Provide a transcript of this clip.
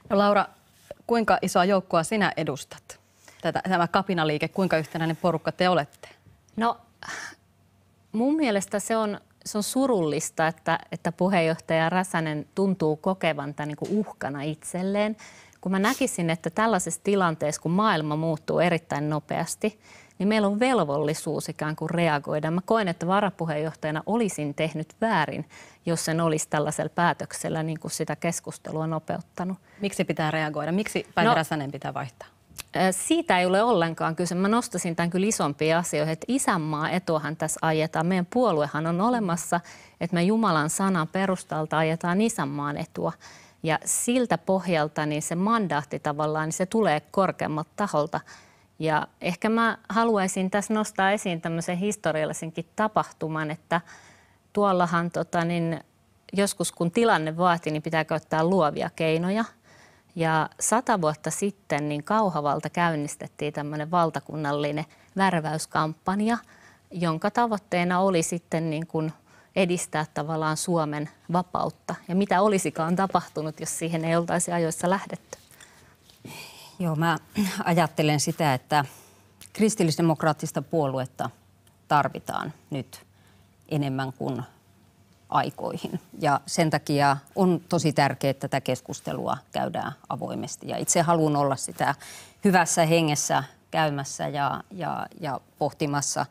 No Laura, kuinka isoa joukkoa sinä edustat? Tämä kapinaliike, kuinka yhtenäinen porukka te olette? No mun mielestä se on surullista, että puheenjohtaja Räsänen tuntuu kokevan tämän niin kuin uhkana itselleen. Kun mä näkisin, että tällaisessa tilanteessa, kun maailma muuttuu erittäin nopeasti, niin meillä on velvollisuus ikään kuin reagoida. Mä koen, että varapuheenjohtajana olisin tehnyt väärin, jos en olisi tällaisella päätöksellä niin kuin sitä keskustelua nopeuttanut. Miksi pitää reagoida? Miksi Päivi Räsänen pitää vaihtaa? Siitä ei ole ollenkaan kyse. Mä nostaisin tämän kyllä isompiin asioihin, että isänmaa etuahan tässä ajetaan. Meidän puoluehan on olemassa, että me Jumalan sanan perustalta ajetaan isänmaan etua. Ja siltä pohjalta niin se mandaatti tavallaan, niin se tulee korkeammalta taholta. Ja ehkä mä haluaisin tässä nostaa esiin tämmöisen historiallisenkin tapahtuman, että tuollahan joskus kun tilanne vaati, niin pitää käyttää luovia keinoja. Ja 100 vuotta sitten niin Kauhavalta käynnistettiin tämmöinen valtakunnallinen värväyskampanja, jonka tavoitteena oli sitten niin kuin edistää tavallaan Suomen vapautta. Ja mitä olisikaan tapahtunut, jos siihen ei oltaisi ajoissa lähdetty? Joo, mä ajattelen sitä, että kristillisdemokraattista puoluetta tarvitaan nyt enemmän kuin aikoihin. Ja sen takia on tosi tärkeää, että tätä keskustelua käydään avoimesti. Ja itse haluan olla sitä hyvässä hengessä käymässä ja pohtimassa.